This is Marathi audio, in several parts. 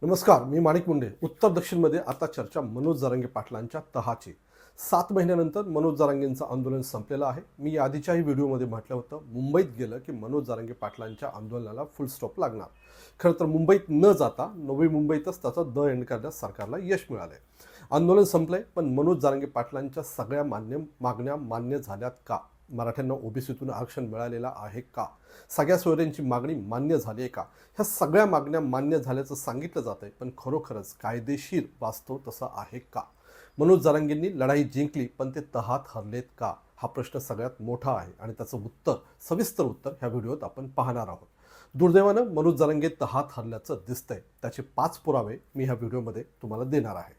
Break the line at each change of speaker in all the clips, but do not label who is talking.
नमस्कार, मी माणिक मुंडे. उत्तर दक्षिणमध्ये आता चर्चा मनोज जरांगे पाटलांच्या तहाची. 7 महिन्यानंतर मनोज जरांगेंचं आंदोलन संपलेलं आहे. मी आधीच्याही व्हिडिओमध्ये म्हटलं होतं, मुंबईत गेलं की मनोज जरांगे पाटलांच्या आंदोलनाला फुल स्टॉप लागणार. खरं तर मुंबईत न जाता नवी मुंबईतच त्याचा द एंड करण्यास सरकारला यश मिळालंय. आंदोलन संपलंय, पण मनोज जरांगे पाटलांच्या सगळ्या मागण्या मान्य झाल्यात का? मराठ्यांना ओबीसीतून आरक्षण मिळालेलं आहे का? सगळ्या सोयऱ्यांची मागणी मान्य झाली आहे का? ह्या सगळ्या मागण्या मान्य झाल्याचं सांगितलं जात आहे, पण खरोखरच कायदेशीर वास्तव तसं आहे का? मनोज जरांगेंनी लढाई जिंकली, पण ते तहात हरलेत का? हा प्रश्न सगळ्यात मोठा आहे आणि त्याचं सविस्तर उत्तर ह्या व्हिडिओत आपण पाहणार आहोत. दुर्दैवानं मनोज जरांगे तहात हरल्याचं दिसतंय. त्याचे 5 पुरावे मी ह्या व्हिडिओमध्ये तुम्हाला देणार आहे.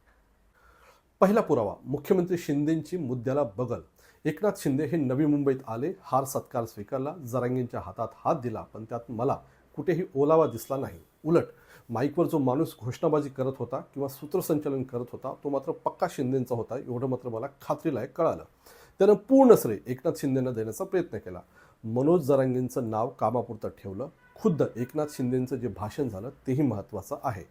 पहिला पुरावा, मुख्यमंत्री शिंदेंची मुद्द्याला बगल. एकनाथ शिंदे हे नवी मुंबईत आले, हार सत्कार स्वीकारला, जरांगेंच्या हातात हात दिला, पण त्यात मला कुठेही ओलावा दिसला नाही. उलट माईकवर जो माणूस घोषणाबाजी करत होता किंवा सूत्रसंचालन करत होता, तो मात्र पक्का शिंदेंचा होता, एवढं मात्र मला खात्रीलायक कळालं. त्यानं पूर्ण श्रेय एकनाथ शिंदेंना देण्याचा प्रयत्न केला. मनोज जरांगेंचं नाव कामापुरतं ठेवलं. खुद्द एकनाथ शिंदेंचं जे भाषण झालं तेही महत्त्वाचं आहे.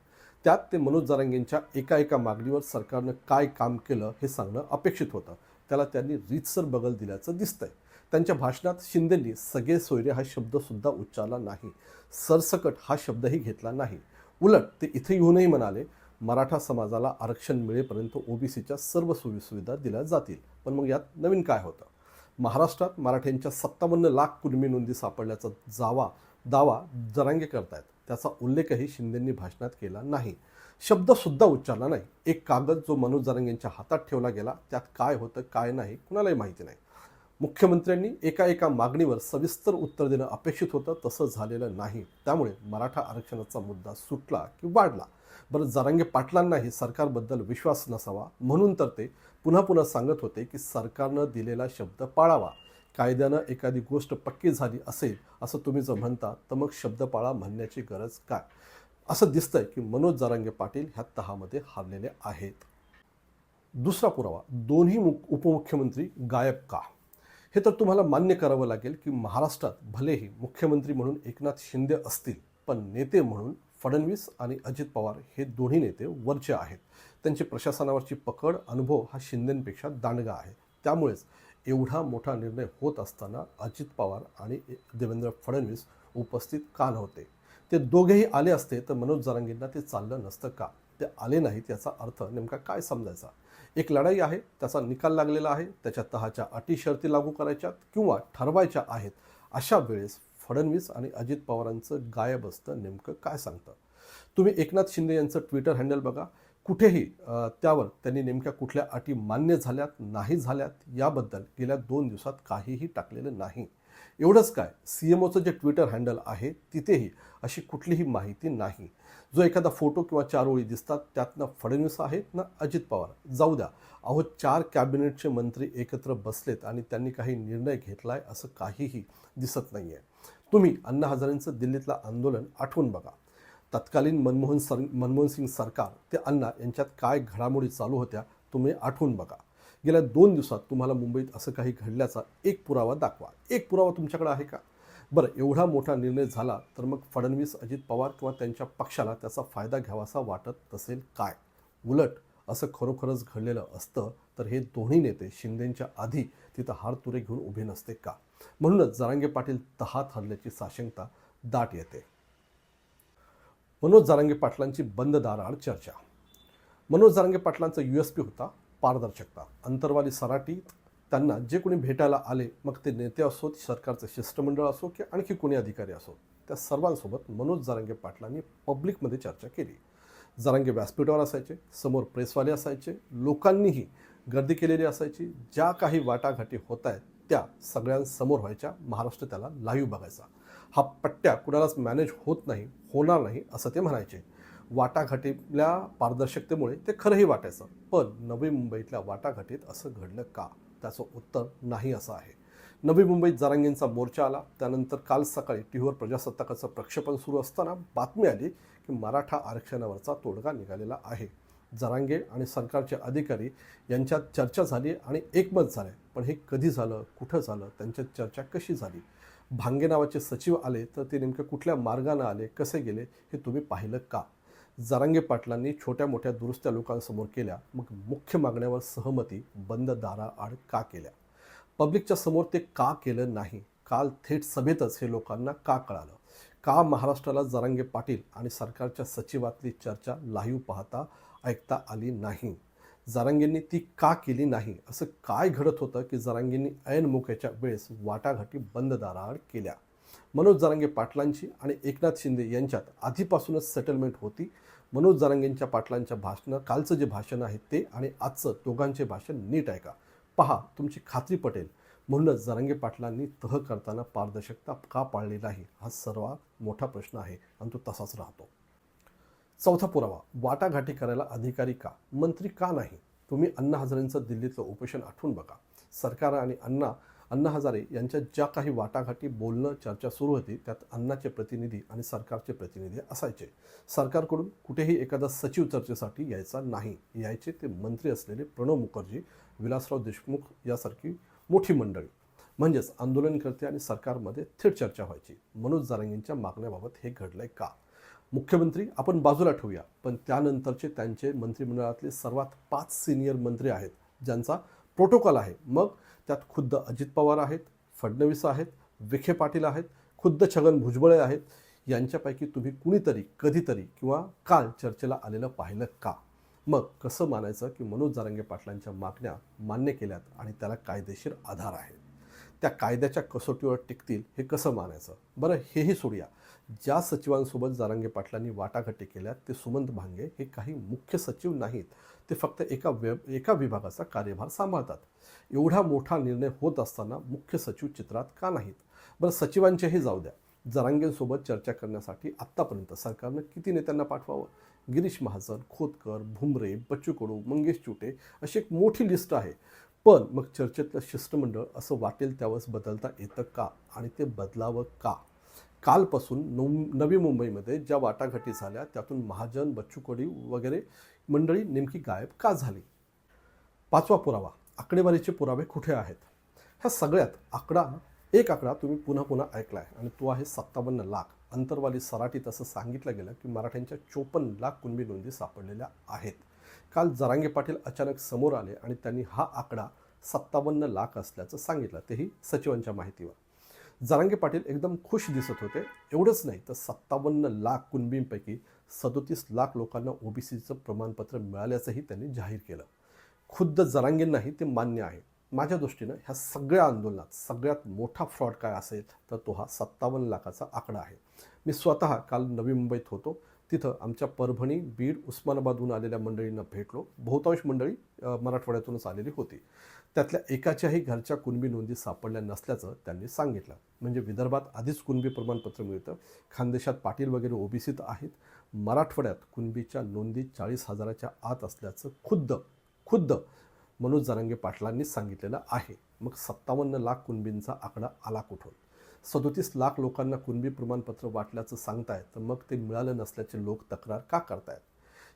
त्यात ते मनोज जरांगेंच्या एका मागणीवर सरकारनं काय काम केलं हे सांगणं अपेक्षित होतं. त्याला त्यांनी रीतसर बगल दिल्याचं दिसतंय. त्यांच्या भाषणात शिंदेंनी सगळे सोयरे हा शब्दसुद्धा उच्चारला नाही. सरसकट हा शब्दही घेतला नाही. उलट ते इथे येऊनही म्हणाले, मराठा समाजाला आरक्षण मिळेपर्यंत ओबीसीच्या सर्व सोयीसुविधा दिल्या जातील. पण मग यात नवीन काय होतं? महाराष्ट्रात मराठ्यांच्या 57 लाख कुणबी नोंदी सापडल्याचा दावा जरांगे करतायत. त्याचा उल्लेखही शिंदेंनी भाषणात केला नाही. शब्दसुद्धा उच्चारला नाही. एक कागद जो मनोज जरांगेंच्या हातात ठेवला गेला, त्यात काय होतं काय नाही कुणालाही माहिती नाही. मुख्यमंत्र्यांनी एका मागणीवर सविस्तर उत्तर देणं अपेक्षित होतं, तसं झालेलं नाही. त्यामुळे मराठा आरक्षणाचा मुद्दा सुटला की वाढला. बरं, जरांगे पाटलांनाही सरकारबद्दल विश्वास नसावा म्हणून तर ते पुन्हा सांगत होते की सरकारनं दिलेला शब्द पाळावा. कायद्यानं एखादी गोष्ट पक्की झाली असेल असं तुम्ही जर म्हणता, तर मग शब्द पाळा म्हणण्याची गरज काय? असं दिसतंय की मनोज जरांगे पाटील ह्या तहामध्ये हारलेले आहेत. दुसरा पुरावा, दोन्ही उपमुख्यमंत्री गायब का? हे तर तुम्हाला मान्य करावं लागेल की महाराष्ट्रात भलेही मुख्यमंत्री म्हणून एकनाथ शिंदे असतील, पण नेते म्हणून फडणवीस आणि अजित पवार हे दोन्ही नेते वरचे आहेत. त्यांची प्रशासनावरची पकड, अनुभव हा शिंदेंपेक्षा दांडगा आहे. त्यामुळेच एवढा मोठा निर्णय होत असताना अजित पवार आणि देवेंद्र फडणवीस उपस्थित का नव्हते? ते दोघेही आले असते तर मनोज जरांगेंना ते चाललं नसतं का? ते आले नाहीत याचा अर्थ नेमका काय समजायचा? एक लढाई आहे, त्याचा निकाल लागलेला आहे, त्याच्या तहाच्या अटी शर्ती लागू करायच्यात किंवा ठरवायच्या आहेत. अशा वेळेस फडणवीस आणि अजित पवारांचं गायब असतं नेमकं काय सांगतं? तुम्ही एकनाथ शिंदे यांचं ट्विटर हँडल बघा. कुठेही त्यावर त्यांनी नेमक्या कुठल्या अटी मान्य झाल्यात नाही झाल्यात याबद्दल गेल्या 2 दिवसात काहीही टाकलेलं नाही. एवढंच काय, CMOचं जे ट्विटर हँडल आहे तिथेही अशी कुठलीही माहिती नाही. जो एखादा फोटो किंवा 4 ओळी दिसतात त्यात ना फडणवीस आहेत ना अजित पवार. जाऊ द्या, अहो 4 कॅबिनेटचे मंत्री एकत्र बसलेत आणि त्यांनी काही निर्णय घेतलाय असं काहीही दिसत नाही आहे. तुम्ही अण्णा हजारेंचं दिल्लीतलं आंदोलन आठवून बघा. तत्कालीन मनमोहन सिंग सरकार ते अण्णा यांच्यात काय घडामोडी चालू होत्या तुम्ही आठवून बघा. गेल्या 2 दिवसात तुम्हाला मुंबईत असं काही घडल्याचा एक पुरावा दाखवा. एक पुरावा तुमच्याकडे आहे का? बरं, एवढा मोठा निर्णय झाला तर मग फडणवीस, अजित पवार किंवा त्यांच्या पक्षाला त्याचा फायदा घ्यावासा वाटत नसेल काय? उलट असं खरोखरच घडलेलं असतं तर हे दोन्ही नेते शिंदेंच्या आधी तिथं हारतुरे घेऊन उभे नसते का? म्हणूनच जरांगे पाटील तहात हरल्याची साशंकता दाट येते. मनोज जरांगे पाटलांची बंद दाराआड चर्चा. मनोज जरांगे पाटलांचा USP होता पारदर्शकता. अंतरवाली सराटीत त्यांना जे कोणी भेटायला आले, मग ते नेते असोत, सरकारचं शिष्टमंडळ असो की आणखी कोणी अधिकारी असो, त्या सर्वांसोबत मनोज जरांगे पाटलांनी पब्लिकमध्ये चर्चा केली. जरांगे व्यासपीठावर असायचे, समोर प्रेसवाले असायचे, लोकांनीही गर्दी केलेली असायची. ज्या काही वाटाघाटी होत आहेत त्या सगळ्यांसमोर व्हायच्या. महाराष्ट्र त्याला लाईव्ह बघायचा. हा पट्ट्या कुणालाच मॅनेज होत नाही, होणार नाही असं ते म्हणायचे. वाटाघाटीतल्या पारदर्शकतेमुळे ते खरंही वाटायचं. पण नवी मुंबईतल्या वाटाघाटीत असं घडलं का? त्याचं उत्तर नाही असं आहे. नवी मुंबईत जरांगेंचा मोर्चा आला. त्यानंतर काल सकाळी टीव्हीवर प्रजासत्ताकाचं प्रक्षेपण सुरू असताना बातमी आली की मराठा आरक्षणावरचा तोडगा निघालेला आहे. जरांगे आणि सरकारचे अधिकारी यांच्यात चर्चा झाली आणि एकमत झाले. पण हे कधी झालं, कुठं झालं, त्यांच्यात चर्चा कशी झाली? भांगे नावाचे सचिव आले तर ते नेमकं कुठल्या मार्गाने आले, कसे गेले हे तुम्ही पाहिलं का? जरांगे पाटलांनी छोट्या मोठ्या दुरुस्त्या लोकांसमोर केल्या, मग मुख्य मागण्यावर सहमती बंद दाराआड का केल्या? पब्लिकच्या समोर ते का केलं नाही? काल थेट सभेतच हे लोकांना का कळालं? का महाराष्ट्राला जरांगे पाटील आणि सरकारच्या सचिवातली चर्चा लाईव्ह पाहता ऐकता आली नाही? जरांगेंनी ती का केली नाही? असं काय घडत होतं की जरांगेंनी ऐन मोक्याच्या वेळेस वाटाघाटी बंद दाराआड केल्या? मनोज जरांगे पाटलांची आणि एकनाथ शिंदे यांच्यात आधीपासूनच सेटलमेंट होती. मनोज जरांगेंच्या पाटलांच्या भाषणात कालचं जे भाषण आहे ते आणि आजचं दोघांचे भाषण नीट ऐका, पहा, तुमची खात्री पटेल. म्हणूनच जरांगे पाटलांनी तह करताना पारदर्शकता का पाळली नाही हा सर्वात मोठा प्रश्न आहे आणि तो तसाच राहतो. चौथा पुरावा, वाटाघाटी करायला अधिकारी का, मंत्री का नाही? तुम्ही अण्णा हजारेंचं दिल्लीतलं उपोषण आठवून बघा. सरकार आणि अण्णा हजारे यांच्या ज्या काही वाटाघाटी, बोलणं, चर्चा सुरू होती त्यात अण्णाचे प्रतिनिधी आणि सरकारचे प्रतिनिधी असायचे. सरकारकडून कुठेही एखादा सचिव चर्चेसाठी यायचा नाही. यायचे ते मंत्री असलेले प्रणव मुखर्जी, विलासराव देशमुख यासारखी मोठी मंडळी. म्हणजेच आंदोलनकर्ते आणि सरकारमध्ये थेट चर्चा व्हायची. मनोज जरांगेंच्या मागण्याबाबत हे घडलंय का? मुख्यमंत्री आपण बाजूला ठेवूया, पण त्यानंतरचे त्यांचे मंत्रिमंडळातले सर्वात 5 सिनियर मंत्री आहेत ज्यांचा प्रोटोकॉल आहे. मग त्यात खुद्द अजित पवार आहेत, फडणवीस आहेत, विखे पाटील आहेत, खुद्द छगन भुजबळ आहेत. यांच्यापैकी तुम्ही कुणीतरी कधीतरी किंवा काल चर्चेला आलेलं पाहिलं का? मग कसं मानायचं की मनोज जरांगे पाटलांच्या मागण्या मान्य केल्यात आणि त्याला कायदेशीर आधार आहे? त्या कायद्याच्या कसोटीवर टिकतील हे कसं मानायचं? बरं, हेही सोडूया. ज्या सचिवांसोबत जरांगे पाटलांनी वाटाघाटी केल्या ते सुमंत भांगे हे काही मुख्य सचिव नाहीत. ते फक्त एका विभागाचा कार्यभार सांभाळतात. एवढा मोठा निर्णय होत असताना मुख्य सचिव चित्रात का नाहीत? बरं, सचिवांचेही जाऊ द्या. जरांगेंसोबत चर्चा करण्यासाठी आत्तापर्यंत सरकारनं किती नेत्यांना पाठवावं? गिरीश महाजन, खोतकर, भुमरे, बच्चू कडू, मंगेश चुटे अशी एक मोठी लिस्ट आहे. पण मग चर्चेतलं शिष्टमंडळ असं वाटेल त्यावेळेस बदलता येतं का? आणि ते बदलावं का? कालपासून नवी मुंबईमध्ये ज्या वाटाघाटी झाल्या त्यातून महाजन, बच्चू कडू वगैरे मंडळी नेमकी गायब का झाली? पाचवा पुरावा, आकडेवारीचे पुरावे कुठे आहेत? ह्या सगळ्यात एक आकडा तुम्ही पुन्हा पुन्हा ऐकला आहे आणि तो आहे 57 लाख. अंतरवाली सराटीत असं सांगितलं गेलं की मराठ्यांच्या 54 लाख कुणबी नोंदी सापडलेल्या आहेत. काल जरांगे पाटील अचानक समोर आले आणि त्यांनी हा आकडा 57 लाख असल्याचं सांगितलं, तेही सचिवांच्या माहितीवर. जरांगे पाटील एकदम खुश दिसत होते. एवढंच नाही तर 57 लाख कुणबींपैकी 37 लाख लोकांना ओबीसीचं प्रमाणपत्र मिळाल्याचंही त्यांनी जाहीर केलं. खुद्द जरांगेंनाही ते मान्य आहे. माझ्या दृष्टीनं ह्या सगळ्या आंदोलनात सगळ्यात मोठा फ्रॉड काय असेल तर तो हा 57 लाखाचा आकडा आहे. मी स्वतः काल नवी मुंबईत होतो. तिथं आमच्या परभणी, बीड, उस्मानाबादहून आलेल्या मंडळींना भेटलो. बहुतांश मंडळी मराठवाड्यातूनच आलेली होती. त्यातल्या एकाच्याही घरच्या कुणबी नोंदी सापडल्या नसल्याचं त्यांनी सांगितलं. म्हणजे विदर्भात आधीच कुणबी प्रमाणपत्र मिळतं, खानदेशात पाटील वगैरे ओबीसीत आहेत, मराठवाड्यात कुणबीच्या नोंदी 40,000च्या आत असल्याचं खुद्द मनोज जरांगे पाटलांनीच सांगितलेलं आहे. मग 57 लाख कुणबींचा आकडा आला कुठून? 37 लाख लोकांना कुणबी प्रमाणपत्र वाटल्याचं सांगतायत, तर मग ते मिळालं नसल्याचे लोक तक्रार का करतायत?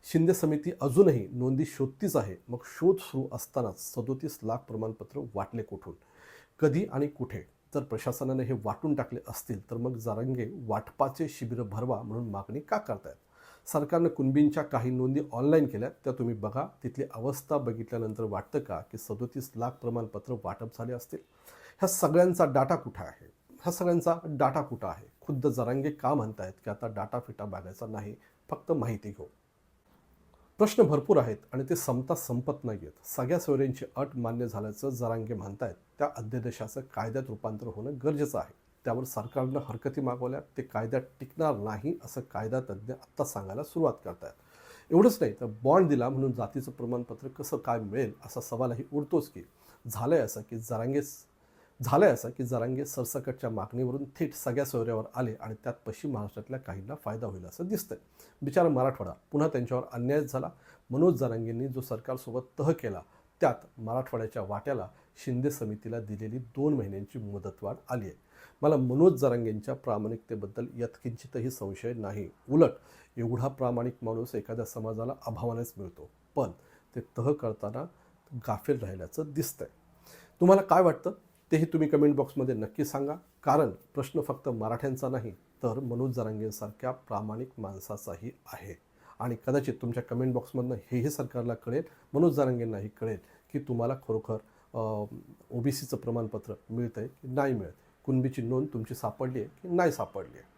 शिंदे समिती अजूनही नोंदी शोधतीच आहे. मग शोध सुरू असतानाच 37 लाख प्रमाणपत्र वाटले कुठून, कधी आणि कुठे? जर प्रशासनाने हे वाटून टाकले असतील तर मग जरांगे वाटपाचे शिबिरं भरवा म्हणून मागणी का करतायत? सरकारनं कुणबींच्या काही नोंदी ऑनलाईन केल्या, त्या तुम्ही बघा. तिथली अवस्था बघितल्यानंतर वाटतं का की 37 लाख प्रमाणपत्र वाटप झाले असतील? ह्या सगळ्यांचा डाटा कुठं आहे? खुद्द जरांगे का म्हणतायत की आता डाटा फिटा बघायचा नाही, फक्त माहिती घेऊ? प्रश्न भरपूर आहेत आणि ते संपत नाही आहेत. सगळ्या सोयऱ्यांची अट मान्य झाल्याचं जरांगे म्हणतायत. त्या अध्यादेशाचं कायद्यात रूपांतर होणं गरजेचं आहे. त्यावर सरकारनं हरकती मागवल्या, ते कायद्यात टिकणार नाही असं कायदा तज्ज्ञ आत्ता सांगायला सुरुवात करतायत. एवढंच नाही तर बॉन्ड दिला म्हणून जातीचं प्रमाणपत्र कसं काय मिळेल असा सवालही उरतोच की झालंय असं की जरांगे सरसकटच्या मागणीवरून थेट सगळ्या सोयऱ्यावर आले आणि त्यात पश्चिम महाराष्ट्रातल्या काहींना फायदा होईल असं दिसतंय. बिचारा मराठवाडा पुन्हा त्यांच्यावर अन्यायच झाला. मनोज जरांगेंनी जो सरकारसोबत तह केला त्यात मराठवाड्याच्या वाट्याला शिंदे समितीला दिलेली 2 महिन्यांची मुदतवाढ आली आहे. मला मनोज जरांगेंच्या प्रामाणिकतेबद्दल यत्किंचितही संशय नाही. उलट एवढा प्रामाणिक माणूस एखाद्या समाजाला अभावानेच मिळतो, पण ते तह करताना गाफील राहिल्याचं दिसतंय. तुम्हाला काय वाटतं तेही तुम्ही कमेंट बॉक्समध्ये नक्की सांगा. कारण प्रश्न फक्त मराठ्यांचा नाही तर मनोज जरांगेंसारख्या प्रामाणिक माणसाचाही आहे. आणि कदाचित तुमच्या कमेंट बॉक्समधनं हेही सरकारला कळेल, मनोज जरांगेंनाही कळेल की तुम्हाला खरोखर ओबीसीचं प्रमाणपत्र मिळतं आहे की नाही मिळत, कुणबीची नोंद तुमची सापडली आहे की नाही सापडली आहे.